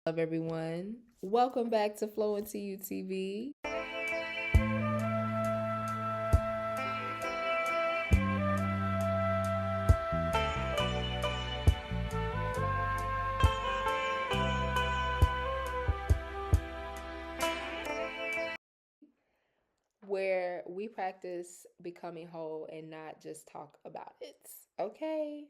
Love everyone. Welcome back to Flow Into You TV. Where we practice becoming whole and not just talk about it. Okay?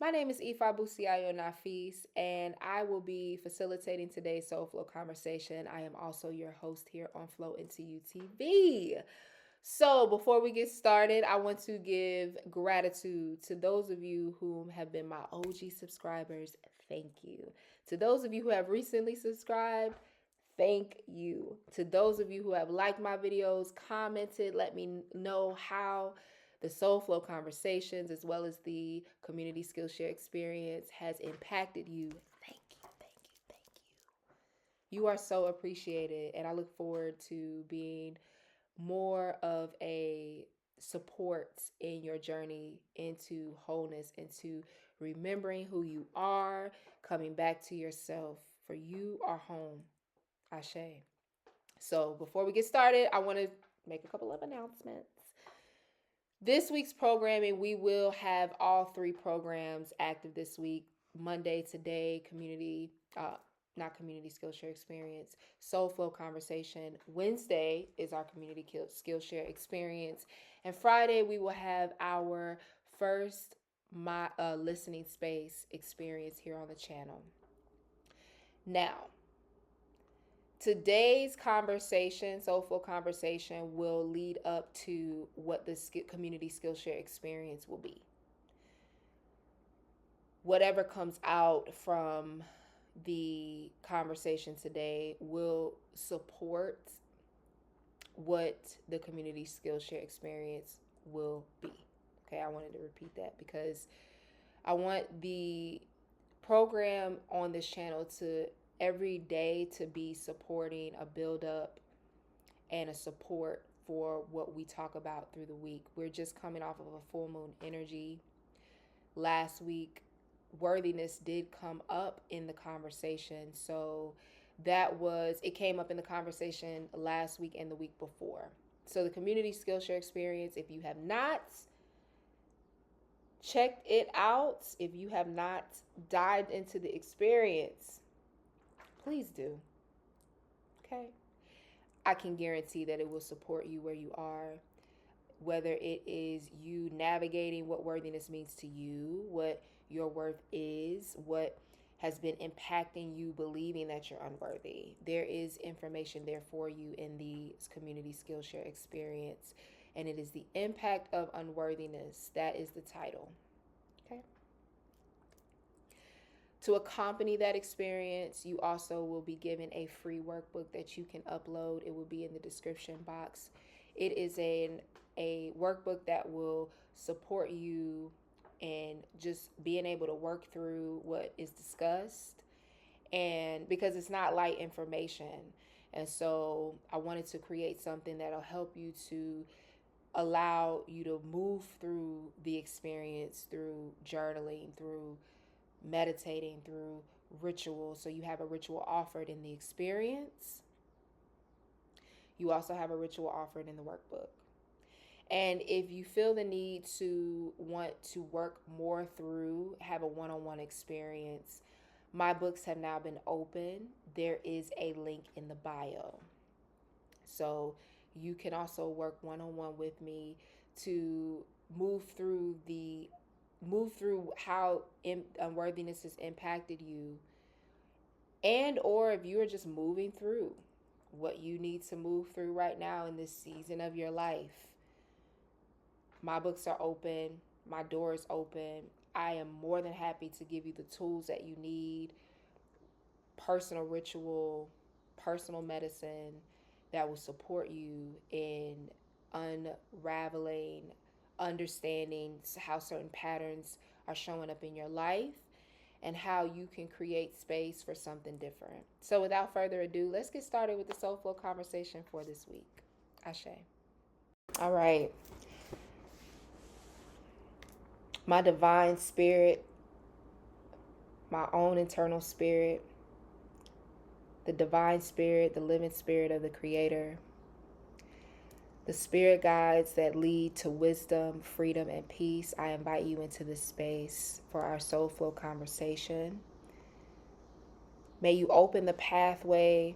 My name is Ifa Busiayo Nafis, and I will be facilitating today's Soul Flow conversation. I am also your host here on Flow Into You TV. So, before we get started, I want to give gratitude to those of you who have been my OG subscribers. Thank you. To those of you who have recently subscribed, thank you. To those of you who have liked my videos, commented, let me know how the Soul Flow conversations, as well as the community Skillshare experience, has impacted you. Thank you, thank you, thank you. You are so appreciated, and I look forward to being more of a support in your journey into wholeness, into remembering who you are, coming back to yourself, for you are home. Ashe. So before we get started, I want to make a couple of announcements. This week's programming, we will have all three programs active this week. Monday, today, not community Skillshare experience, Soul Flow conversation. Wednesday is our community Skillshare experience. And Friday, we will have our first listening space experience here on the channel. Now, today's conversation, Soulful conversation, will lead up to what the community Skillshare experience will be. Whatever comes out from the conversation today will support what the community Skillshare experience will be. Okay, I wanted to repeat that because I want the program on this channel to every day to be supporting a build up and a support for what we talk about through the week. We're just coming off of a full moon energy. Last week, worthiness did come up in the conversation. So it came up in the conversation last week and the week before. So the community Skillshare experience, if you have not checked it out, if you have not dived into the experience, please do. Okay. I can guarantee that it will support you where you are, whether it is you navigating what worthiness means to you, what your worth is, what has been impacting you believing that you're unworthy. There is information there for you in the community Skillshare experience, and it is the impact of unworthiness. That is the title. Okay. To accompany that experience, you also will be given a free workbook that you can upload. It will be in the description box. It is a workbook that will support you in just being able to work through what is discussed, and because it's not light information. And so I wanted to create something that'll help you to allow you to move through the experience through journaling, through meditating, through ritual. So you have a ritual offered in the experience. You also have a ritual offered in the workbook. And if you feel the need to want to work more through, have a one-on-one experience, my books have now been open. There is a link in the bio. So you can also work one-on-one with me to move through how unworthiness has impacted you, and or if you're just moving through what you need to move through right now in this season of your life. My books are open. My door is open. I am more than happy to give you the tools that you need, personal ritual, personal medicine that will support you in unraveling, understanding how certain patterns are showing up in your life and how you can create space for something different. So without further ado, let's get started with the Soul Flow conversation for this week. Ashe. All right. My divine spirit, my own internal spirit, the divine spirit, the living spirit of the Creator, the spirit guides that lead to wisdom, freedom, and peace, I invite you into this space for our soul flow conversation. May you open the pathway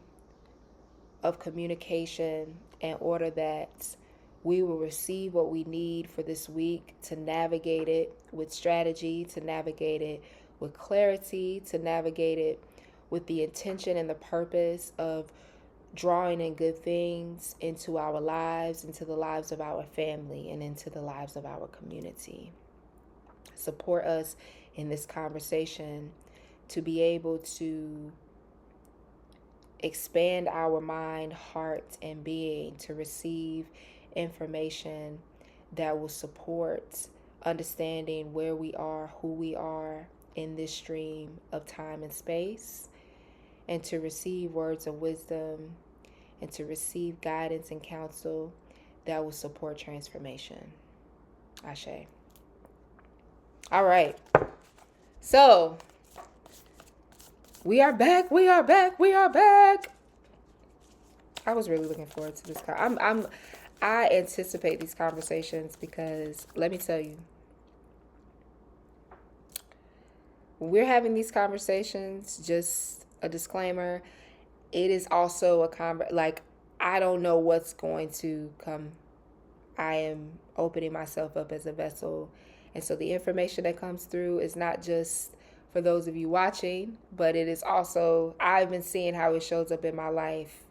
of communication in order that we will receive what we need for this week to navigate it with strategy, to navigate it with clarity, to navigate it with the intention and the purpose of drawing in good things into our lives, into the lives of our family, and into the lives of our community. Support us in this conversation to be able to expand our mind, heart, and being to receive information that will support understanding where we are, who we are in this stream of time and space, and to receive words of wisdom and to receive guidance and counsel that will support transformation. Ashe. All right. So, we are back. I was really looking forward to this. I anticipate these conversations because let me tell you, we're having these conversations, just a disclaimer, it is also a I don't know what's going to come. I am opening myself up as a vessel. And so the information that comes through is not just for those of you watching, but it is also, I've been seeing how it shows up in my life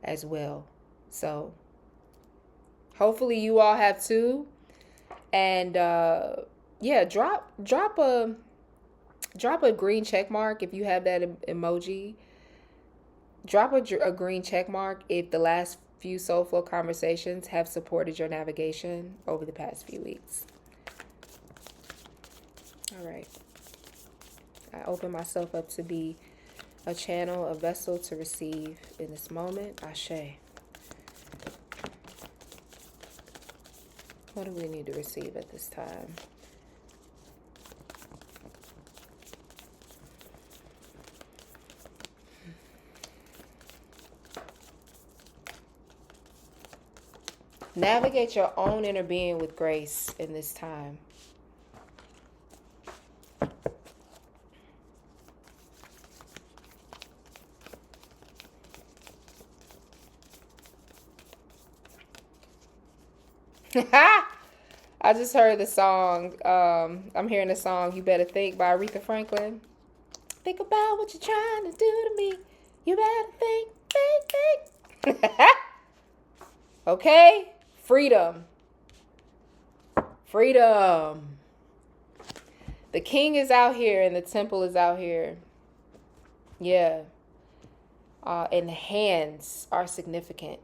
as well. So hopefully you all have too. And drop a green check mark if you have that emoji. Drop a green check mark if the last few Soul Flow conversations have supported your navigation over the past few weeks. All right. I open myself up to be a channel, a vessel to receive in this moment. Ashe. What do we need to receive at this time? Navigate your own inner being with grace in this time. I just heard the song. I'm hearing the song "You Better Think" by Aretha Franklin. Think about what you're trying to do to me. You better think. Okay? Freedom. The king is out here and the temple is out here. Yeah. And the hands are significant.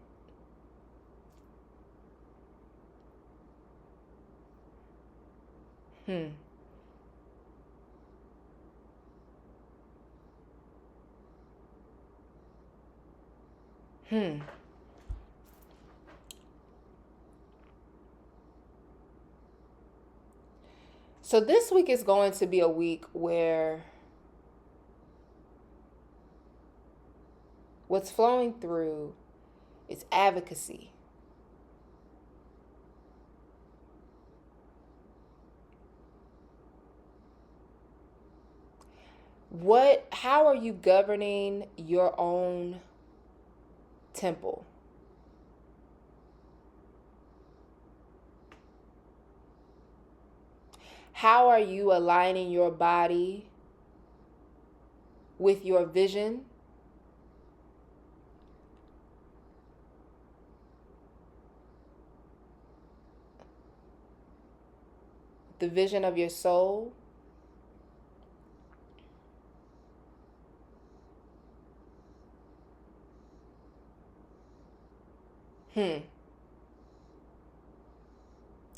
So this week is going to be a week where what's flowing through is advocacy. How are you governing your own temple? How are you aligning your body with your vision? The vision of your soul?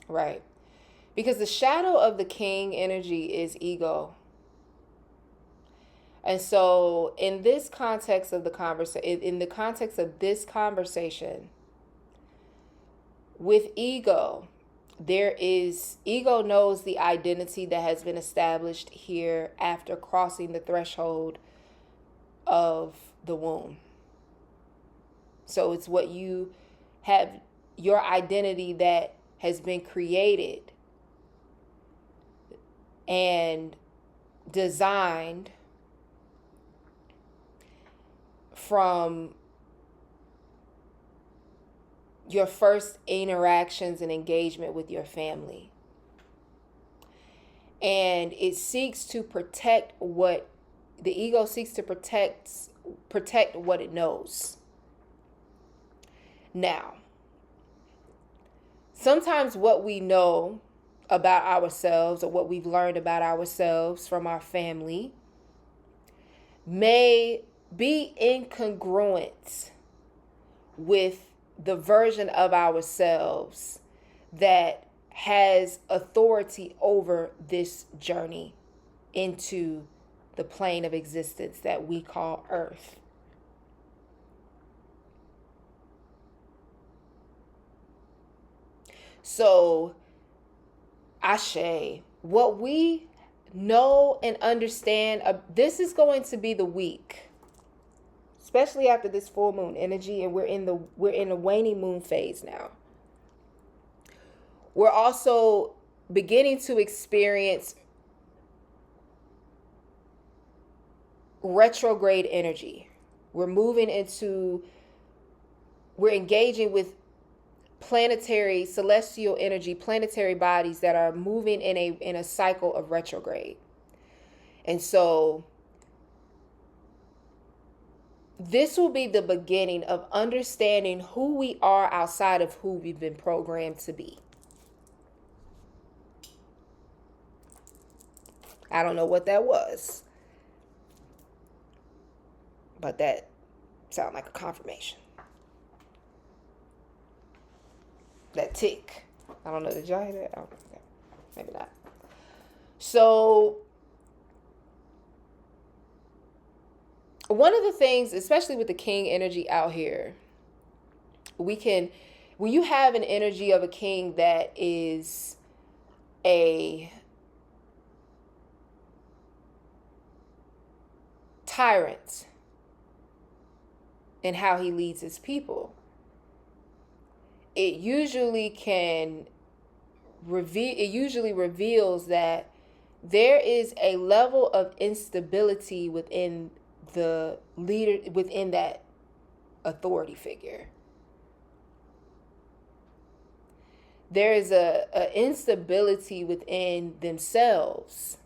Right. Because the shadow of the king energy is ego. And so in this context of the in the context of this conversation, with ego, ego knows the identity that has been established here after crossing the threshold of the womb. So it's what you have, your identity that has been created and designed from your first interactions and engagement with your family. And it seeks to protect what the ego seeks to protect what it knows. Now, sometimes what we know about ourselves or what we've learned about ourselves from our family may be incongruent with the version of ourselves that has authority over this journey into the plane of existence that we call Earth. So, Ashe, what we know and understand, this is going to be the week, especially after this full moon energy, and we're in the waning moon phase now. We're also beginning to experience retrograde energy. We're engaging with planetary, celestial energy, planetary bodies that are moving in a cycle of retrograde. And so this will be the beginning of understanding who we are outside of who we've been programmed to be. I don't know what that was, but that sounded like a confirmation. That tick. I don't know. Did y'all hear that? Oh, maybe not. So, one of the things, especially with the king energy out here, when you have an energy of a king that is a tyrant in how he leads his people, it usually reveals that there is a level of instability within the leader, within that authority figure. There is a instability within themselves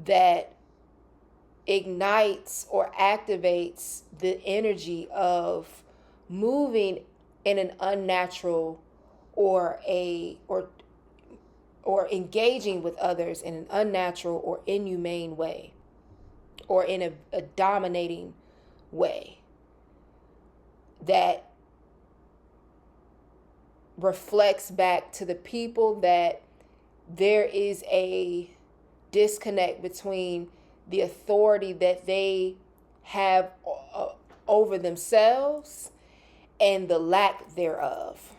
that ignites or activates the energy of moving in an unnatural or engaging with others in an unnatural or inhumane way, or in a dominating way that reflects back to the people that there is a disconnect between the authority that they have over themselves and the lack thereof.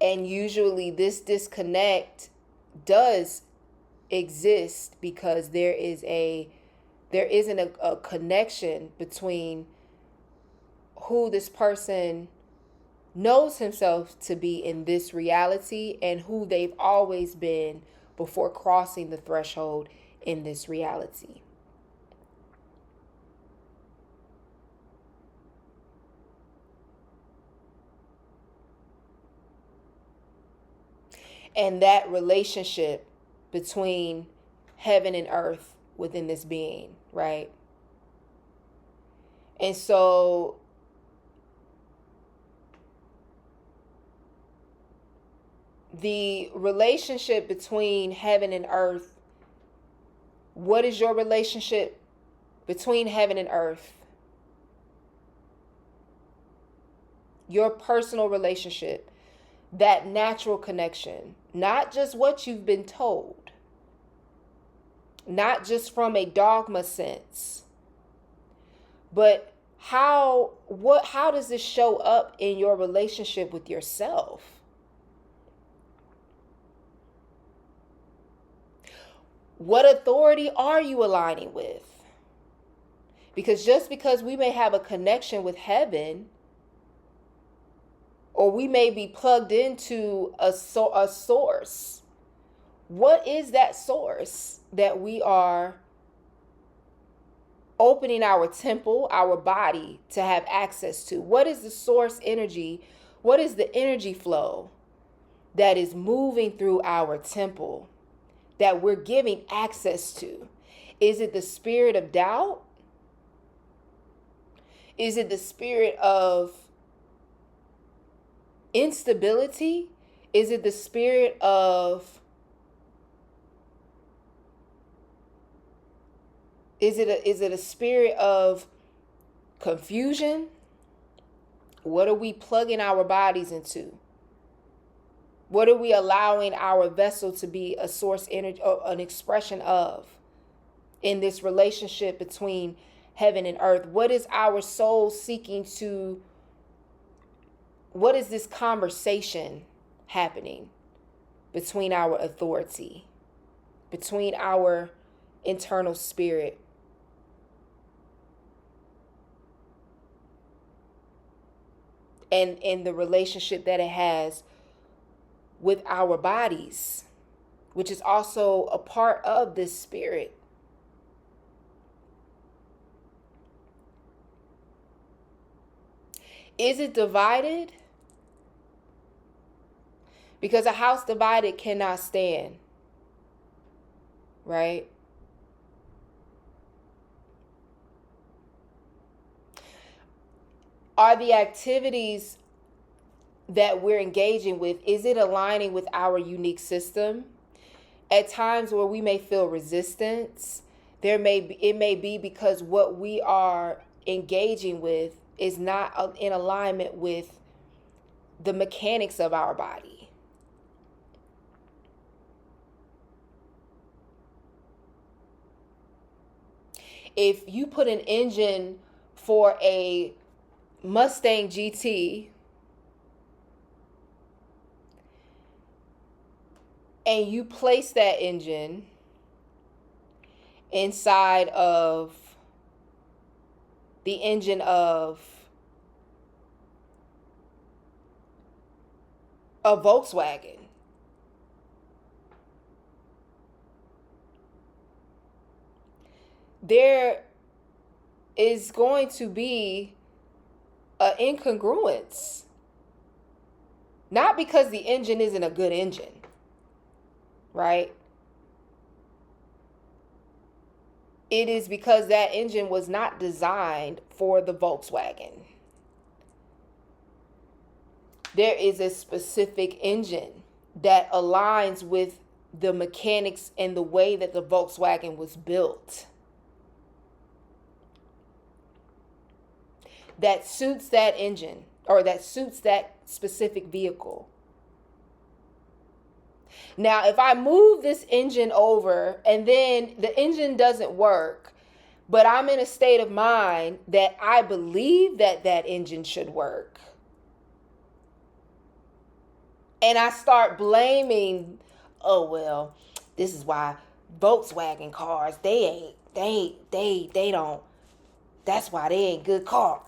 And usually this disconnect does exist because there isn't a connection between who this person knows himself to be in this reality and who they've always been before crossing the threshold in this reality. And that relationship between heaven and earth within this being, right? And so the relationship between heaven and earth, what is your relationship between heaven and earth? Your personal relationship, that natural connection, not just what you've been told, not just from a dogma sense, but how does this show up in your relationship with yourself? What authority are you aligning with? Because just because we may have a connection with heaven, or we may be plugged into a source, what is that source that we are opening our temple, our body, to have access to? What is the source energy? What is the energy flow that is moving through our temple that we're giving access to? Is it the spirit of doubt? Is it the spirit of instability? Is it the spirit of Is it a spirit of confusion? What are we plugging our bodies into? What are we allowing our vessel to be a source energy, an expression of, in this relationship between heaven and earth? What is our soul seeking to? What is this conversation happening between our authority, between our internal spirit, and in the relationship that it has with our bodies, which is also a part of this spirit? Is it divided? Because a house divided cannot stand, right? Are the activities that we're engaging with, is it aligning with our unique system? At times where we may feel resistance, it may be because what we are engaging with is not in alignment with the mechanics of our body. If you put an engine for a Mustang GT and you place that engine inside of the engine of a Volkswagen, there is going to be an incongruence. Not because the engine isn't a good engine, right? It is because that engine was not designed for the Volkswagen. There is a specific engine that aligns with the mechanics and the way that the Volkswagen was built, that suits that engine, or that suits that specific vehicle. Now, if I move this engine over and then the engine doesn't work, but I'm in a state of mind that I believe that that engine should work, and I start blaming, oh, well, this is why Volkswagen cars, they don't, that's why they ain't good cars.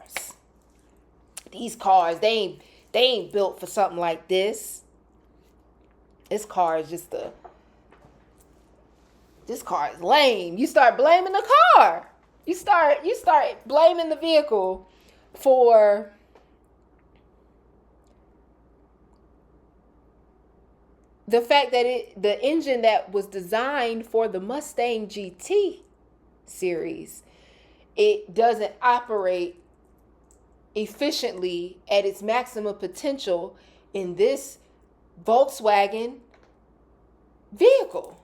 These cars, they ain't built for something like this. This car is this car is lame. You start blaming the car. You start blaming the vehicle for the fact that the engine that was designed for the Mustang GT series, it doesn't operate efficiently at its maximum potential in this Volkswagen vehicle.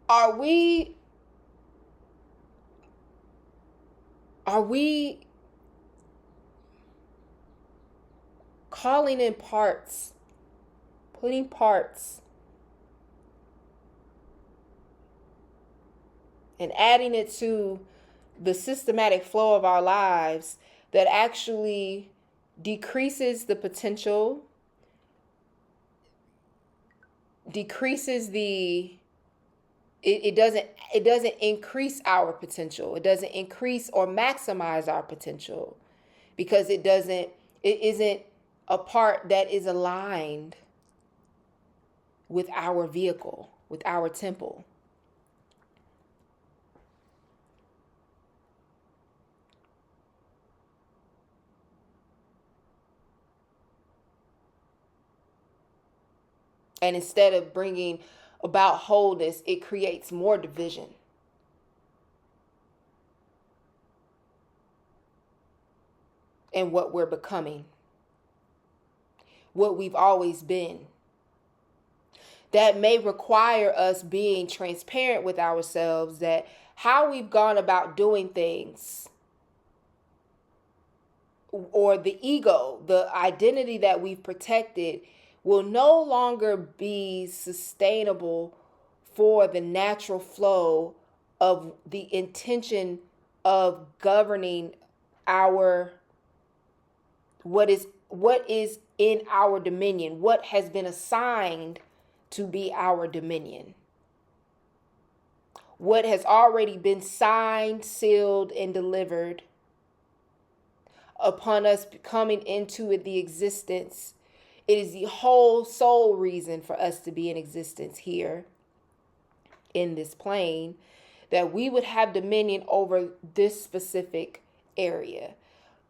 Are we calling in parts, putting parts, and adding it to the systematic flow of our lives that actually decreases the potential, decreases the it doesn't increase our potential. It doesn't increase or maximize our potential because it isn't a part that is aligned with our vehicle, with our temple. And instead of bringing about wholeness, it creates more division. And what we're becoming, what we've always been. That may require us being transparent with ourselves, that how we've gone about doing things, or the ego, the identity that we've protected, will no longer be sustainable for the natural flow of the intention of governing our what is in our dominion, what has been assigned to be our dominion, what has already been signed, sealed, and delivered upon us coming into the existence. It is the whole sole reason for us to be in existence here in this plane, that we would have dominion over this specific area,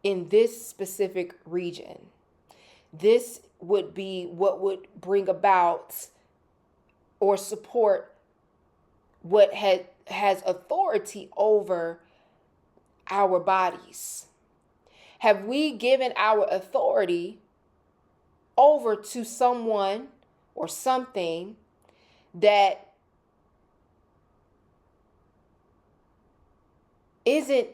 in this specific region. This would be what would bring about or support what has authority over our bodies. Have we given our authority over to someone or something that is in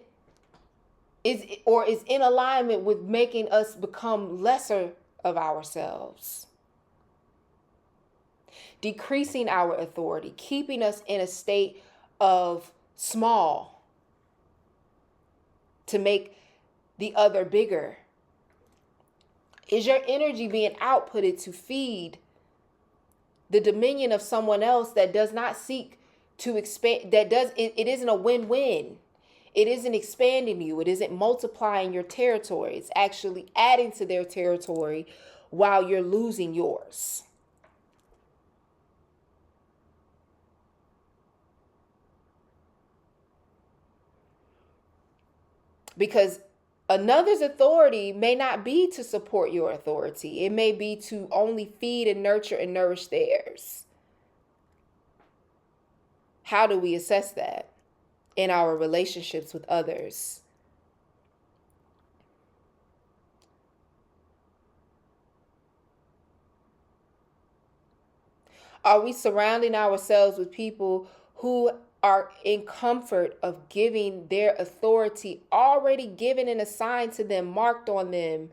alignment with making us become lesser of ourselves, decreasing our authority, keeping us in a state of small to make the other bigger? Is your energy being outputted to feed the dominion of someone else that does not seek to expand, it isn't a win-win? It isn't expanding you. It isn't multiplying your territory. It's actually adding to their territory while you're losing yours. Because another's authority may not be to support your authority. It may be to only feed and nurture and nourish theirs. How do we assess that in our relationships with others? Are we surrounding ourselves with people who are in comfort of giving their authority already given and assigned to them, marked on them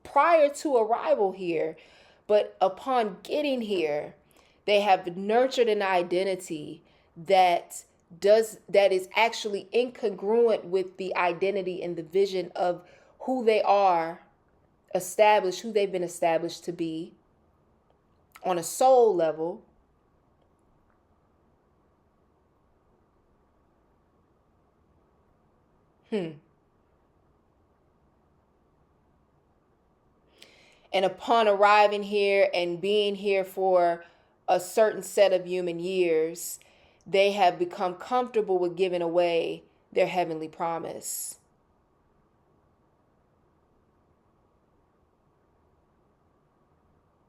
prior to arrival here, but upon getting here, they have nurtured an identity that is actually incongruent with the identity and the vision of who they are established, who they've been established to be on a soul level? And upon arriving here and being here for a certain set of human years, they have become comfortable with giving away their heavenly promise.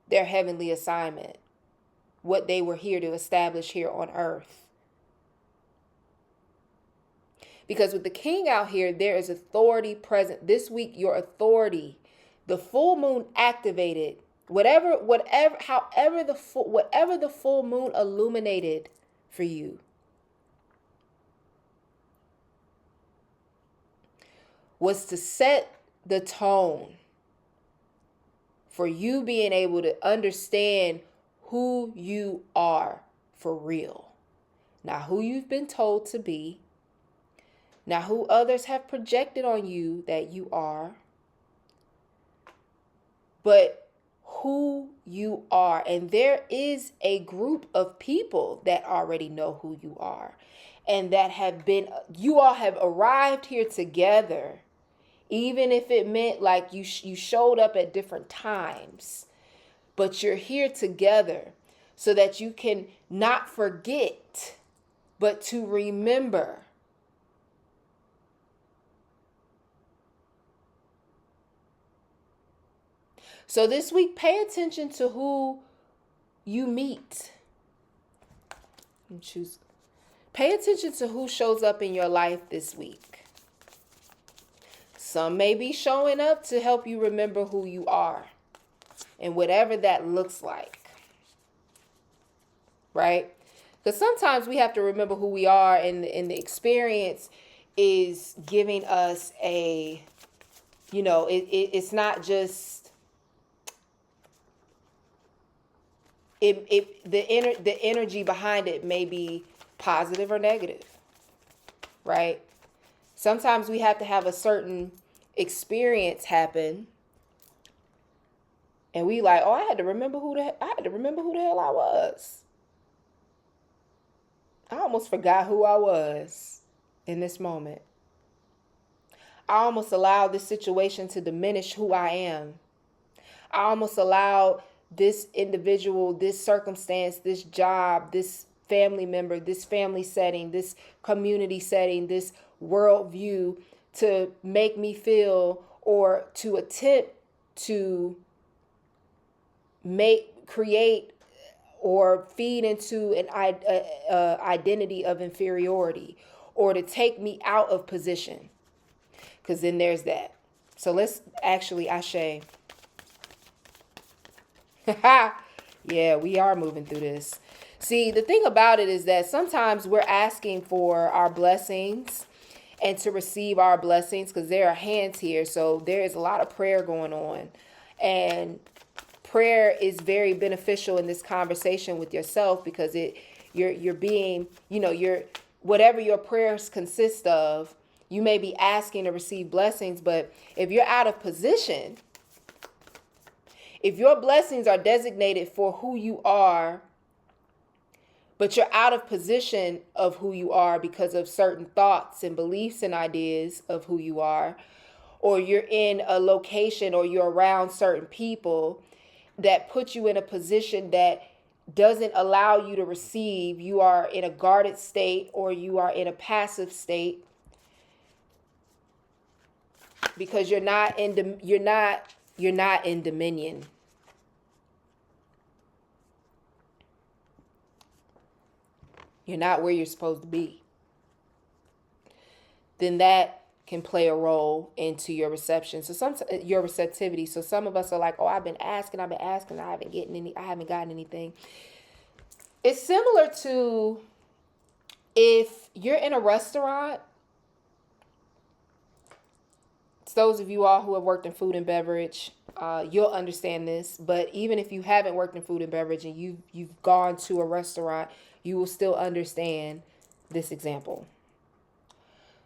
Their heavenly assignment, what they were here to establish here on earth. Because with the king out here, there is authority present. This week, your authority, the full moon activated, whatever the full moon illuminated for you, was to set the tone for you being able to understand who you are for real. Not who you've been told to be, not who others have projected on you that you are, but who you are. And there is a group of people that already know who you are, and that you all have arrived here together, even if it meant like you showed up at different times, but you're here together so that you can not forget, but to remember. So this week, pay attention to who you meet. Pay attention to who shows up in your life this week. Some may be showing up to help you remember who you are, and whatever that looks like. Right? Because sometimes we have to remember who we are, and the experience is giving us a, it's not just, the energy behind it may be positive or negative, right? Sometimes we have to have a certain experience happen, and we like, oh, I had to remember who the hell I was. I almost forgot who I was in this moment. I almost allowed this situation to diminish who I am. I almost allowed this individual, this circumstance, this job, this family member, this family setting, this community setting, this worldview to make me feel, or to attempt to create or feed into an identity of inferiority, or to take me out of position. Because then there's that. So let's actually, Ashe. Yeah, we are moving through this. See, the thing about it is that sometimes we're asking for our blessings and to receive our blessings, because there are hands here. So there is a lot of prayer going on. And prayer is very beneficial in this conversation with yourself, because you're being, whatever your prayers consist of, you may be asking to receive blessings. But if you're out of position, if your blessings are designated for who you are, but you're out of position of who you are because of certain thoughts and beliefs and ideas of who you are, or you're in a location or you're around certain people that put you in a position that doesn't allow you to receive, you are in a guarded state, or you are in a passive state, because you're not in dominion. You're not where you're supposed to be. Then that can play a role into your reception. So your receptivity. So some of us are like, oh, I've been asking, I haven't gotten anything. It's similar to if you're in a restaurant. It's those of you all who have worked in food and beverage, you'll understand this. But even if you haven't worked in food and beverage and you've gone to a restaurant, you will still understand this example.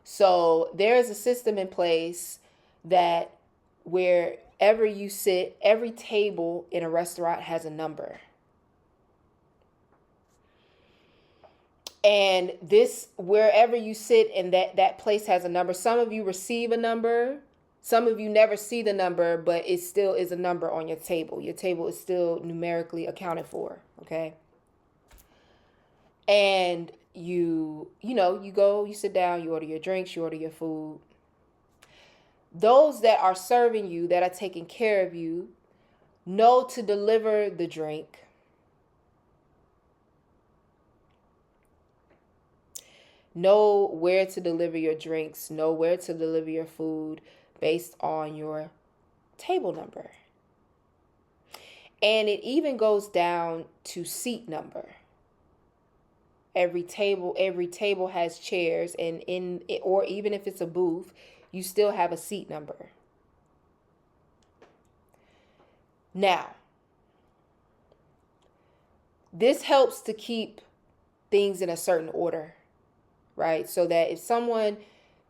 So there is a system in place that wherever you sit, every table in a restaurant has a number. And this, wherever you sit, and that place has a number. Some of you receive a number. Some of you never see the number, but it still is a number on your table. Your table is still numerically accounted for, okay? And you go, you sit down, you order your drinks, you order your food. Those that are serving you, that are taking care of you, know to deliver the drink, know where to deliver your drinks, know where to deliver your food based on your table number. And it even goes down to seat number. Every table has chairs, and or even if it's a booth, you still have a seat number. Now, this helps to keep things in a certain order, right? So that if someone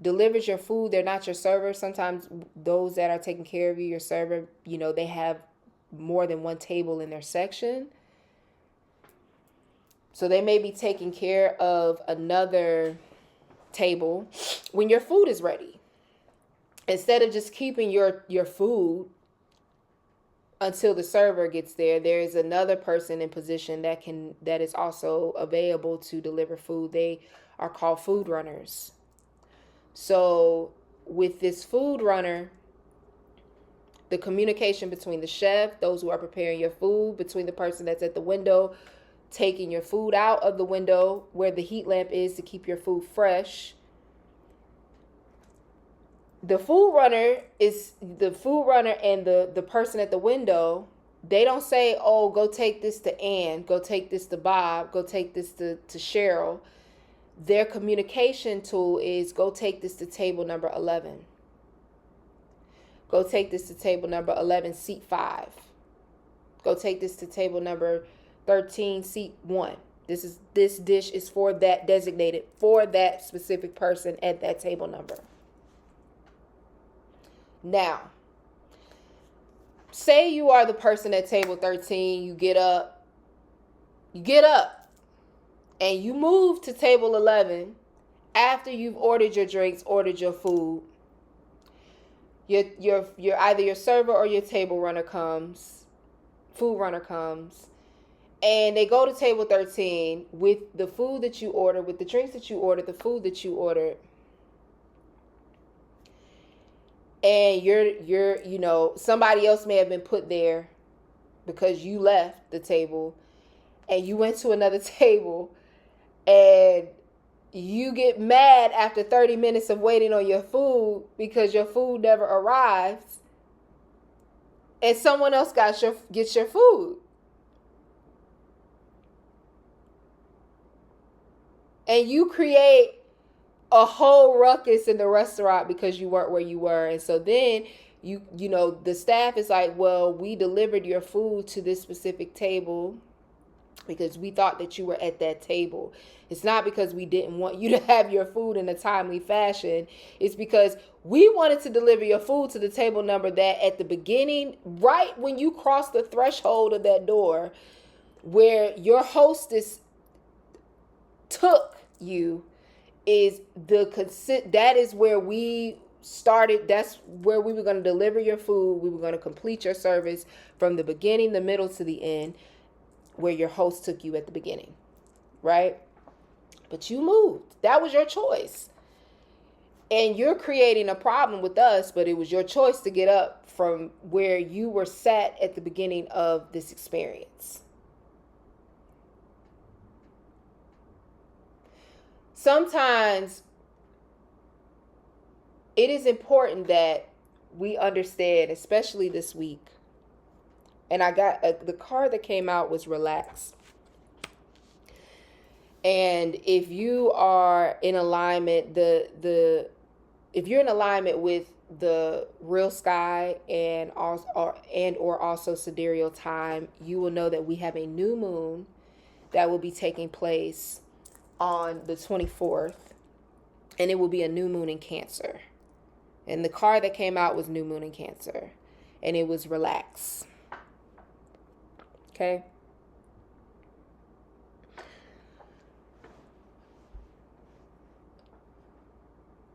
delivers your food, they're not your server. Sometimes those that are taking care of you, your server, they have more than one table in their section. So they may be taking care of another table when your food is ready. Instead of just keeping your food until the server gets there, there is another person in position that is also available to deliver food. They are called food runners. So with this food runner, the communication between the chef, those who are preparing your food, between the person that's at the window taking your food out of the window where the heat lamp is to keep your food fresh. The food runner and the person at the window. They don't say, oh, go take this to Ann, go take this to Bob, go take this to Cheryl. Their communication tool is go take this to table number 11. Go take this to table number 11, seat 5. Go take this to table number 13, seat 1. This dish is for that, designated for that specific person at that table number. Now, say you are the person at table 13, you get up, and you move to table 11 after you've ordered your drinks, ordered your food. Your either your server or your table runner comes, food runner comes, and they go to table 13 with the food that you ordered, with the drinks that you ordered, the food that you ordered. And you're somebody else may have been put there because you left the table and you went to another table, and you get mad after 30 minutes of waiting on your food because your food never arrives, and someone else gets your food. And you create a whole ruckus in the restaurant because you weren't where you were. And so then the staff is like, well, we delivered your food to this specific table because we thought that you were at that table. It's not because we didn't want you to have your food in a timely fashion. It's because we wanted to deliver your food to the table number that at the beginning, right when you cross the threshold of that door, where your hostess took you, that is where we started. That's where we were going to deliver your food. We were going to complete your service from the beginning, the middle to the end, where your host took you at the beginning, right? But you moved. That was your choice. And you're creating a problem with us, but it was your choice to get up from where you were sat at the beginning of this experience. Sometimes it is important that we understand, especially this week. And I got the card that came out was relax. And if you are in alignment, if you're in alignment with the real sky and also sidereal time, you will know that we have a new moon that will be taking place on the 24th, and it will be a new moon in Cancer. And the card that came out was new moon in Cancer, and it was relax. Okay.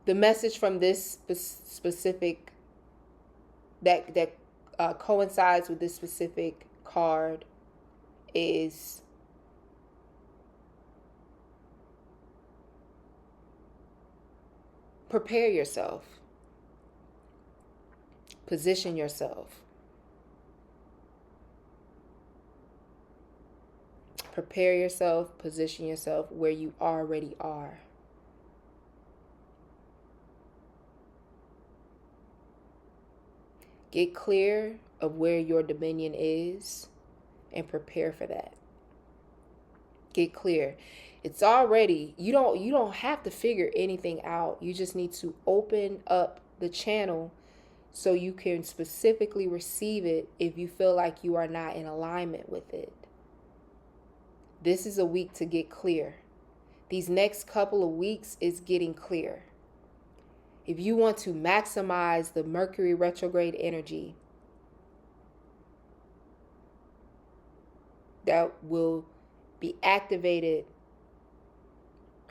The message from this specific that coincides with this specific card is prepare yourself. Position yourself. Prepare yourself, position yourself where you already are. Get clear of where your dominion is and prepare for that. Get clear. It's already, you don't have to figure anything out. You just need to open up the channel so you can specifically receive it if you feel like you are not in alignment with it. This is a week to get clear. These next couple of weeks is getting clear. If you want to maximize the Mercury retrograde energy, that will be activated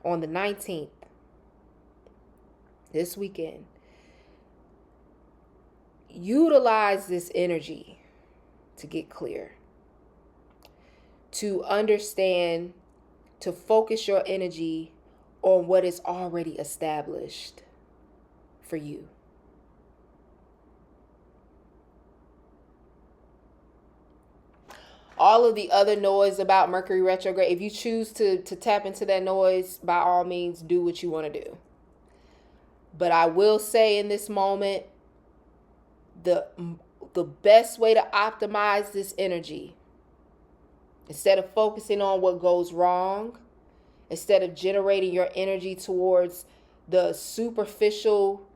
on the 19th, this weekend. Utilize this energy to get clear, to understand, to focus your energy on what is already established for you. All of the other noise about Mercury retrograde, if you choose to tap into that noise, by all means, do what you want to do. But I will say in this moment, the best way to optimize this energy, instead of focusing on what goes wrong, instead of generating your energy towards the superficial,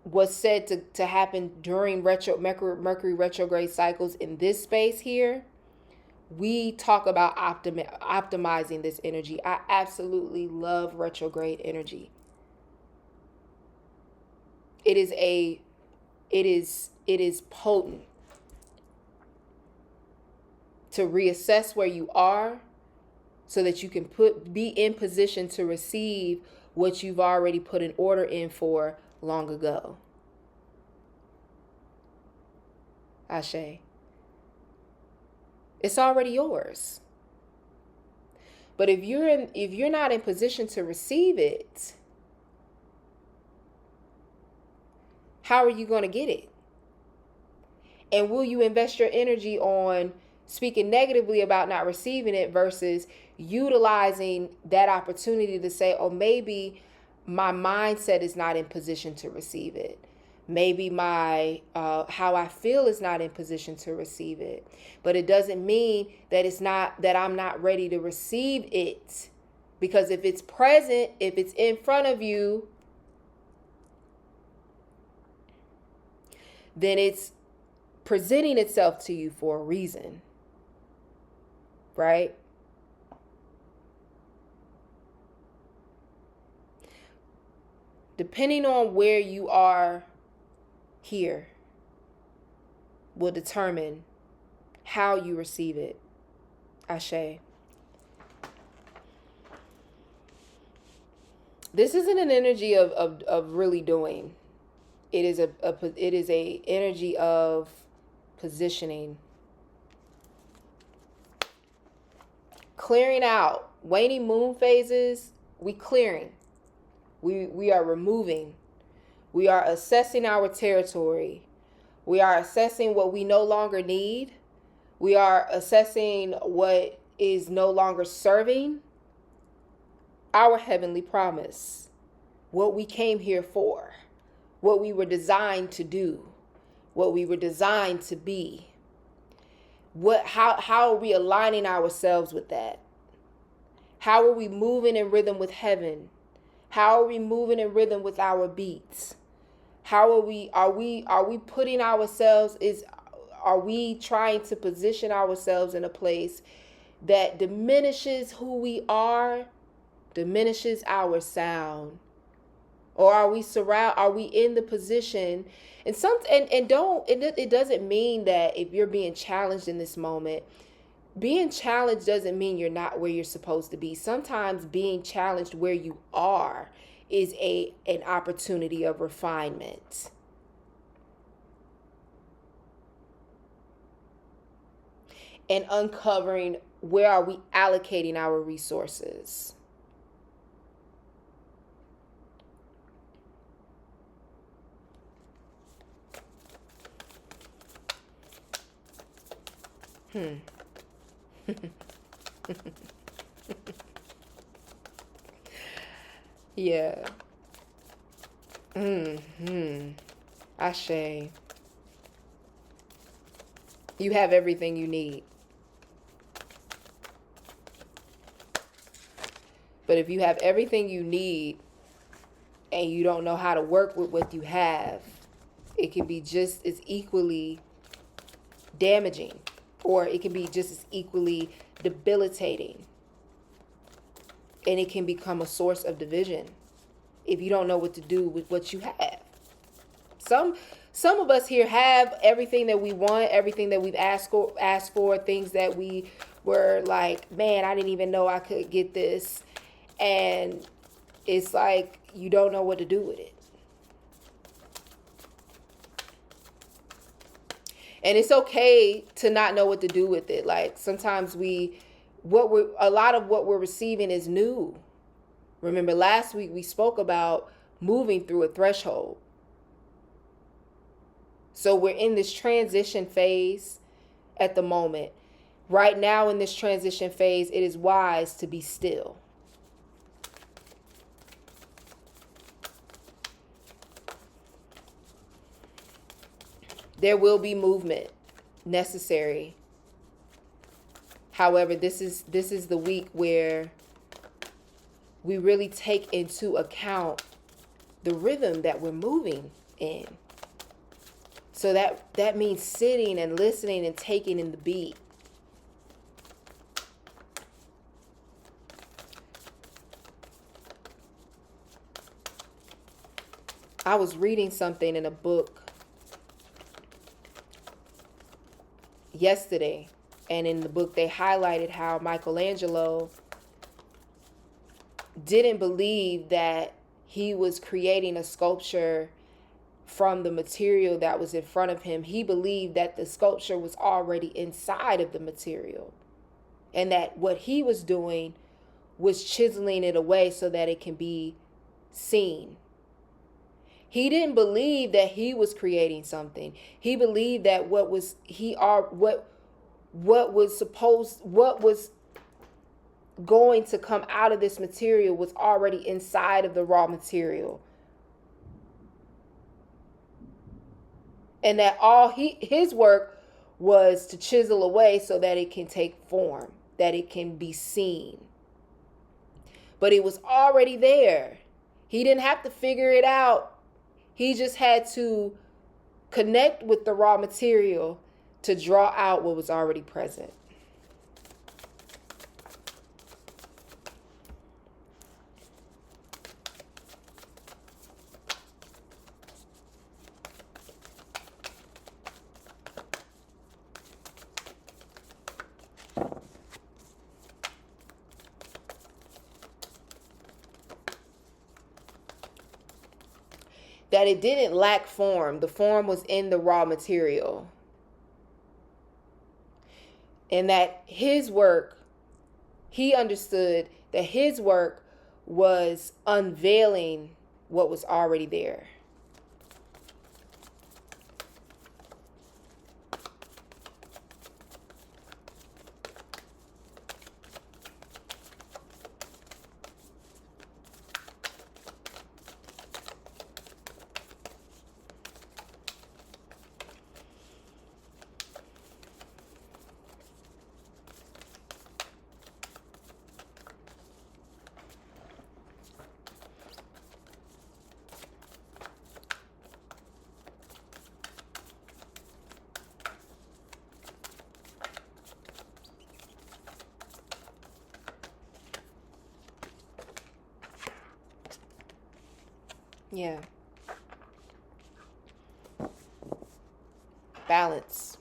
what's said to happen during Mercury retrograde cycles in this space here, we talk about optimizing this energy. I absolutely love retrograde energy. It is potent to reassess where you are so that you can be in position to receive what you've already put an order in for long ago. Ashe. It's already yours. But if you're not in position to receive it, how are you going to get it? And will you invest your energy on speaking negatively about not receiving it versus utilizing that opportunity to say, oh, maybe my mindset is not in position to receive it. Maybe my how I feel is not in position to receive it. But it doesn't mean that I'm not ready to receive it. Because if it's present, if it's in front of you, then it's presenting itself to you for a reason. Right? Depending on where you are here will determine how you receive it. Ashe. This isn't an energy of really doing. It is a energy of positioning. Clearing out. Waning moon phases, we clearing. We are removing. We are assessing our territory. We are assessing what we no longer need. We are assessing what is no longer serving our heavenly promise, what we came here for, what we were designed to do, what we were designed to be. How are we aligning ourselves with that? How are we moving in rhythm with heaven? How are we moving in rhythm with our beats? How are we putting ourselves, are we trying to position ourselves in a place that diminishes who we are, diminishes our sound? Or are we in the position, and it doesn't mean that if you're being challenged in this moment, being challenged doesn't mean you're not where you're supposed to be. Sometimes being challenged where you are is an opportunity of refinement. And uncovering where are we allocating our resources. Yeah. Ashe. You have everything you need. But if you have everything you need and you don't know how to work with what you have, it can be just as equally damaging, or it can be just as equally debilitating. And it can become a source of division if you don't know what to do with what you have. some of us here have everything that we want, everything that we've asked for, things that we were like, man, I didn't even know I could get this. And it's like you don't know what to do with it. And it's okay to not know what to do with it. Like sometimes a lot of what we're receiving is new. Remember last week we spoke about moving through a threshold. So we're in this transition phase at the moment. Right now in this transition phase, it is wise to be still. There will be movement necessary. However, this is the week where we really take into account the rhythm that we're moving in. So that means sitting and listening and taking in the beat. I was reading something in a book yesterday, and in the book they highlighted how Michelangelo didn't believe that he was creating a sculpture from the material that was in front of him. He believed that the sculpture was already inside of the material, and that what he was doing was chiseling it away so that it can be seen. He didn't believe that he was creating something. He believed that what was going to come out of this material was already inside of the raw material. And that all his work was to chisel away so that it can take form, that it can be seen. But it was already there. He didn't have to figure it out. He just had to connect with the raw material to draw out what was already present. That it didn't lack form. The form was in the raw material. And that his work, he understood that his work was unveiling what was already there. Yeah. Balance.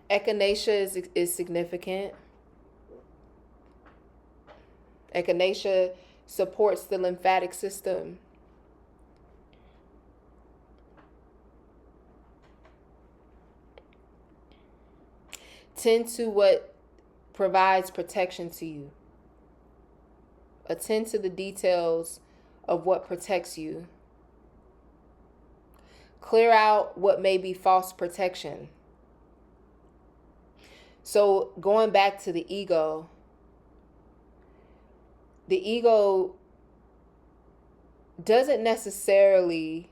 Echinacea is significant. Echinacea supports the lymphatic system. Tend to what provides protection to you. Attend to the details of what protects you. Clear out what may be false protection. So going back to the ego doesn't necessarily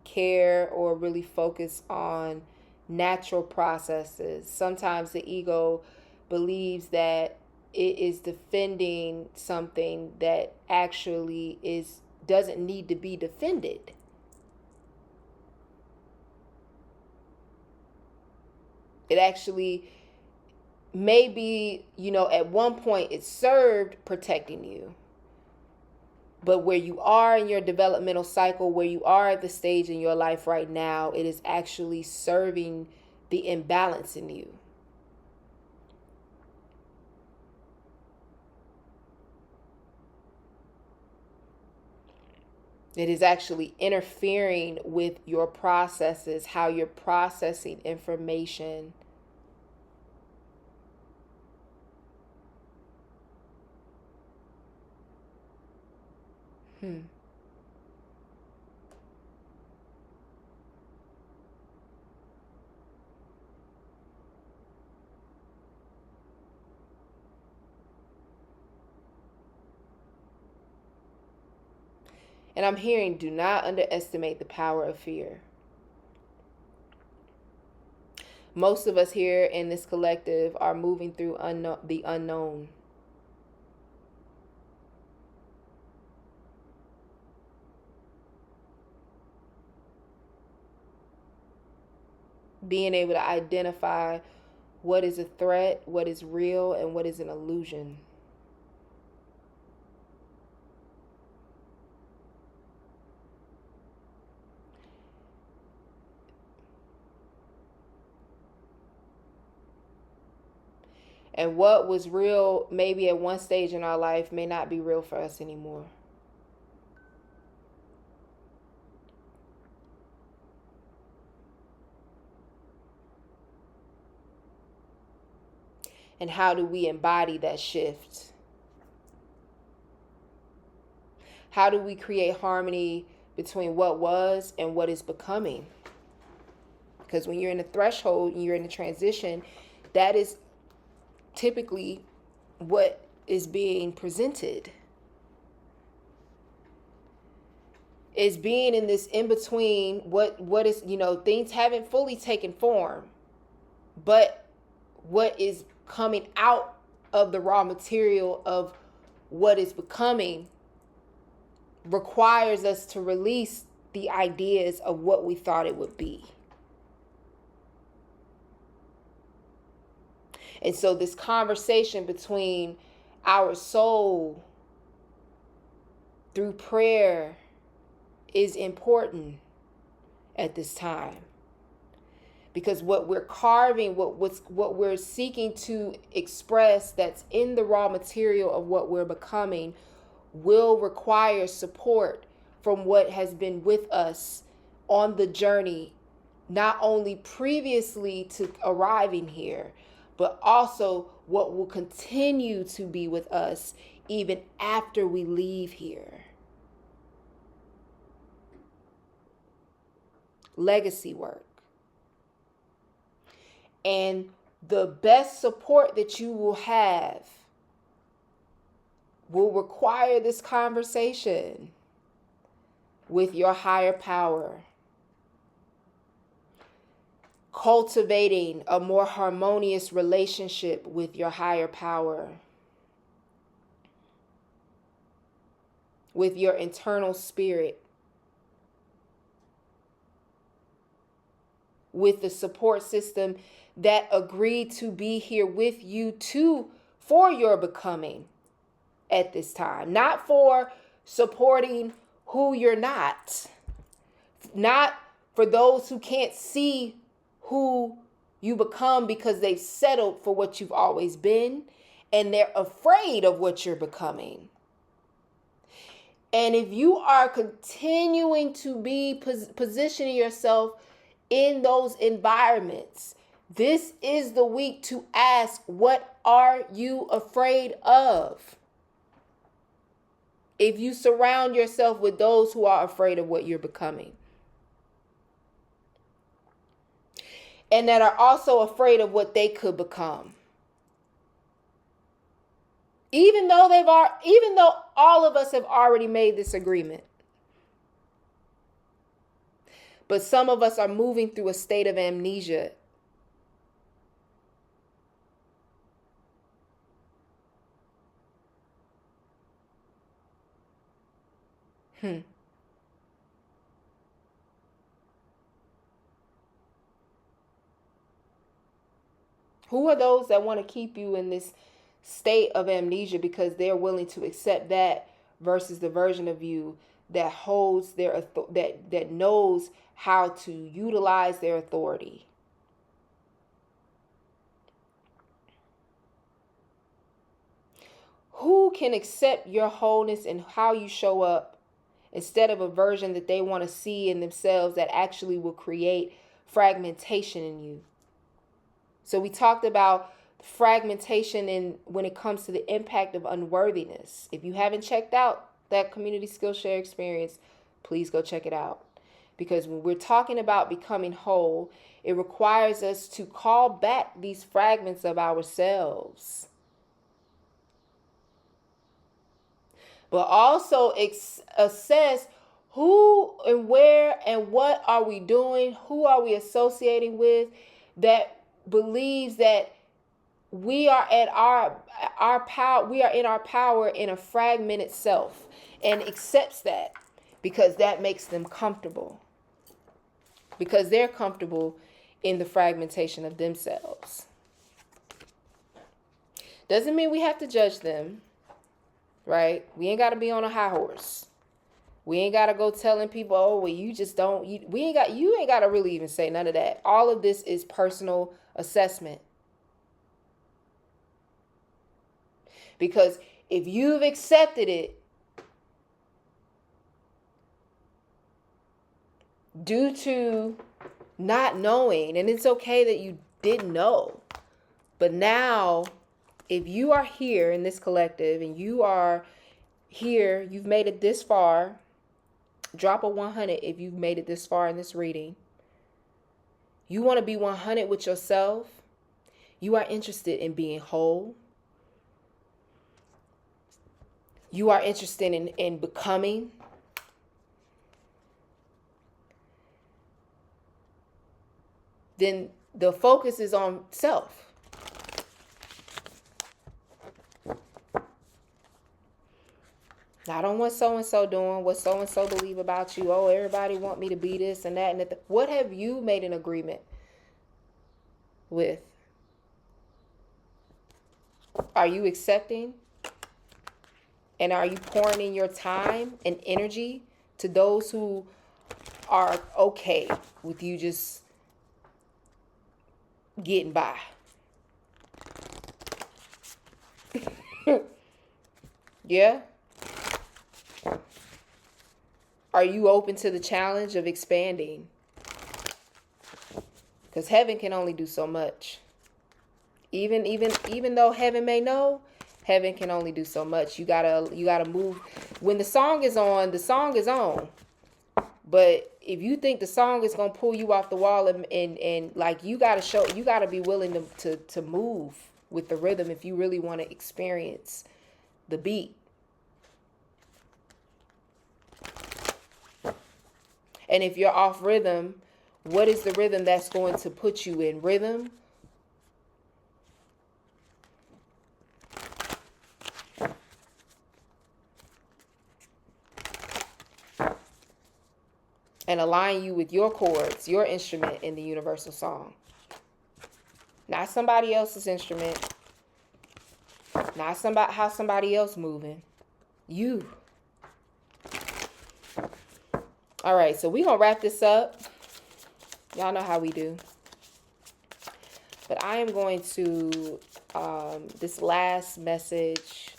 care or really focus on natural processes. Sometimes the ego believes that it is defending something that actually doesn't need to be defended. It actually maybe, at one point it served protecting you. But where you are in your developmental cycle, where you are at the stage in your life right now, it is actually serving the imbalance in you. It is actually interfering with your processes, how you're processing information. Hmm. And I'm hearing, do not underestimate the power of fear. Most of us here in this collective are moving through the unknown. Being able to identify what is a threat, what is real, and what is an illusion. And what was real maybe at one stage in our life may not be real for us anymore. And how do we embody that shift? How do we create harmony between what was and what is becoming? Because when you're in the threshold and you're in the transition, that is typically what is being presented. Is being in this in between, what is, things haven't fully taken form, but what is coming out of the raw material of what is becoming requires us to release the ideas of what we thought it would be. And so this conversation between our soul through prayer is important at this time. Because what we're carving, what we're seeking to express that's in the raw material of what we're becoming will require support from what has been with us on the journey, not only previously to arriving here, but also what will continue to be with us even after we leave here. Legacy work. And the best support that you will have will require this conversation with your higher power. Cultivating a more harmonious relationship with your higher power. With your internal spirit. With the support system that agreed to be here with you for your becoming at this time. Not for supporting who you're not. Not for those who can't see who you become because they've settled for what you've always been and they're afraid of what you're becoming. And if you are continuing to be positioning yourself in those environments, this is the week to ask, what are you afraid of? If you surround yourself with those who are afraid of what you're becoming. And that are also afraid of what they could become. Even though all of us have already made this agreement. But some of us are moving through a state of amnesia. Who are those that want to keep you in this state of amnesia because they're willing to accept that versus the version of you that holds their that knows how to utilize their authority? Who can accept your wholeness and how you show up instead of a version that they want to see in themselves that actually will create fragmentation in you? So we talked about fragmentation in when it comes to the impact of unworthiness. If you haven't checked out that community Skillshare experience, please go check it out. Because when we're talking about becoming whole, it requires us to call back these fragments of ourselves. But also assess who and where and what are we doing, who are we associating with that believes that we are at our power, we are in our power in a fragmented self, and accepts that because that makes them comfortable, because they're comfortable in the fragmentation of themselves. Doesn't mean we have to judge them, right? We ain't got to be on a high horse. We ain't got to go telling people, oh, well, you just don't, you ain't got to really even say none of that. All of this is personal assessment. Because if you've accepted it due to not knowing, and it's okay that you didn't know, but now if you are here in this collective and you are here, you've made it this far, drop a 100 if you've made it this far in this reading. You want to be 100 with yourself. You are interested in being whole. You are interested in becoming. Then the focus is on self. Not on what so-and-so doing, what so-and-so believe about you. Oh, everybody want me to be this and that and that. What have you made an agreement with? Are you accepting? And are you pouring in your time and energy to those who are okay with you just getting by? Yeah? Are you open to the challenge of expanding? Because heaven can only do so much. Even though heaven may know, heaven can only do so much. You gotta move. When the song is on, the song is on. But if you think the song is gonna pull you off the wall and like you gotta be willing to move with the rhythm if you really want to experience the beat. And if you're off rhythm, what is the rhythm that's going to put you in rhythm? And align you with your chords, your instrument in the universal song. Not somebody else's instrument. Not how somebody else moving. You. All right, so we're going to wrap this up. Y'all know how we do. But I am going to, this last message,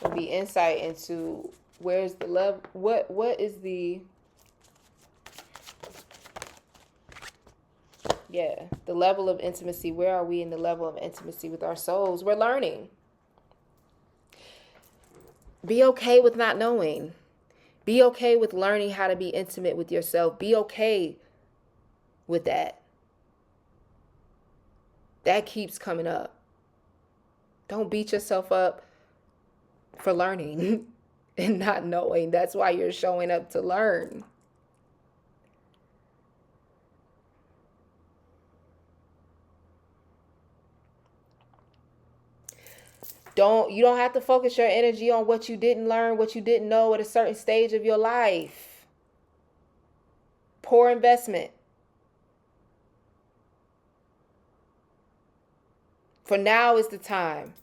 will be insight into where's the love, what is the, the level of intimacy. Where are we in the level of intimacy with our souls? We're learning. Be okay with not knowing. Be okay with learning how to be intimate with yourself. Be okay with that. That keeps coming up. Don't beat yourself up for learning and not knowing. That's why you're showing up to learn. You don't have to focus your energy on what you didn't learn, what you didn't know at a certain stage of your life. Poor investment. For now is the time.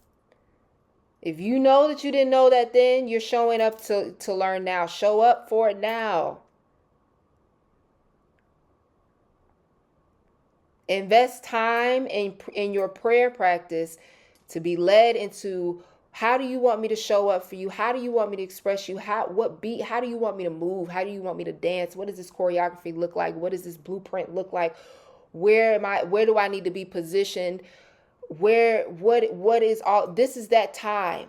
If you know that you didn't know that then, you're showing up to learn now. Show up for it now. Invest time in your prayer practice to be led into, how do you want me to show up for you? How do you want me to express you? How do you want me to move? How do you want me to dance? What does this choreography look like? What does this blueprint look like? Where do I need to be positioned? What is all this? Is that time.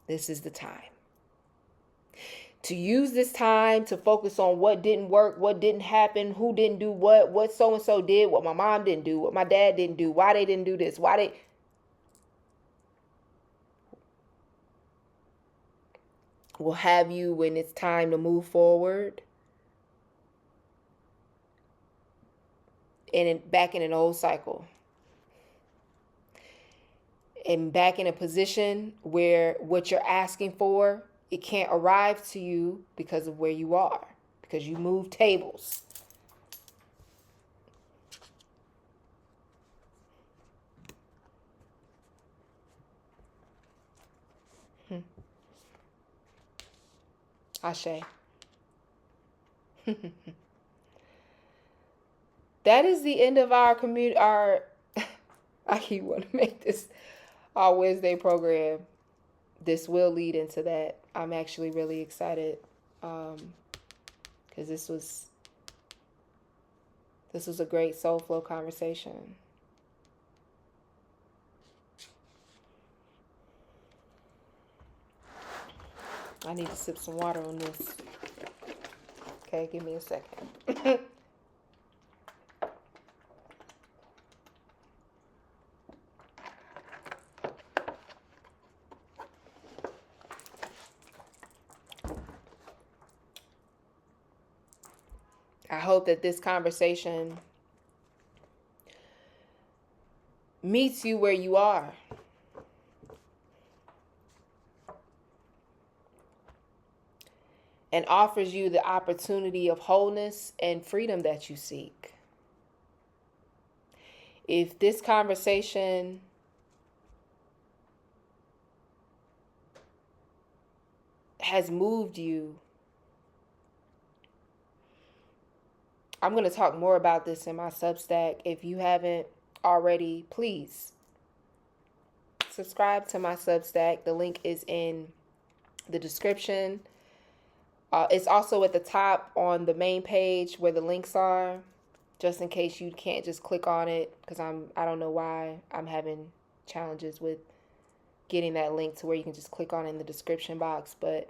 This is the time to use this time to focus on what didn't work, what didn't happen, who didn't do what so-and-so did, what my mom didn't do, what my dad didn't do, why they didn't do this, why they... will have you, when it's time to move forward, and back in an old cycle. And back in a position where what you're asking for, it can't arrive to you because of where you are, because you moved tables. Ashe. That is the end of our community. I keep wanting to make this our Wednesday program. This will lead into that. I'm actually really excited because this was a great soul flow conversation. I need to sip some water on this. Okay, give me a second. I hope that this conversation meets you where you are. And offers you the opportunity of wholeness and freedom that you seek. If this conversation has moved you, I'm going to talk more about this in my Substack. If you haven't already, please subscribe to my Substack. The link is in the description. It's also at the top on the main page where the links are, just in case you can't just click on it, because I don't know why I'm having challenges with getting that link to where you can just click on it in the description box, but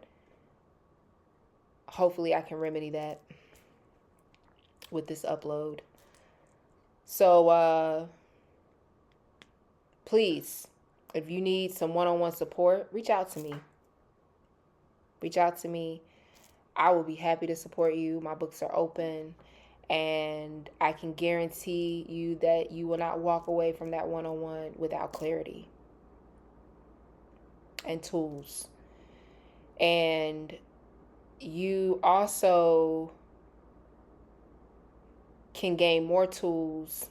hopefully I can remedy that with this upload. So please, if you need some one-on-one support, reach out to me. I will be happy to support you. My books are open, and I can guarantee you that you will not walk away from that one-on-one without clarity and tools. And you also can gain more tools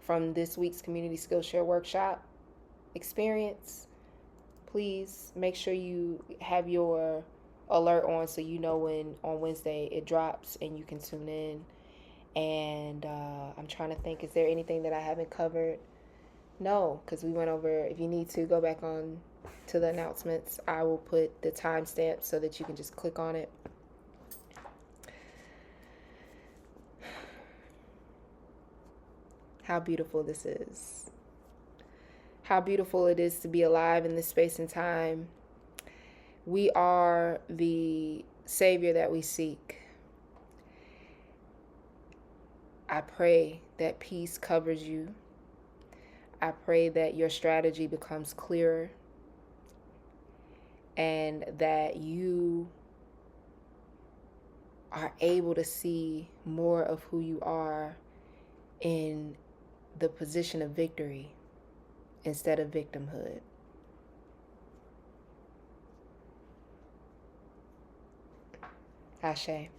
from this week's Community Skillshare Workshop experience. Please make sure you have your alert on so you know when on Wednesday it drops and you can tune in. And I'm trying to think, is there anything that I haven't covered? No, because we went over. If you need to go back on to the announcements, I will put the timestamp so that you can just click on it. How beautiful this is. How beautiful it is to be alive in this space and time. We are the Savior that we seek. I pray that peace covers you. I pray that your strategy becomes clearer, and that you are able to see more of who you are in the position of victory instead of victimhood. Ashe.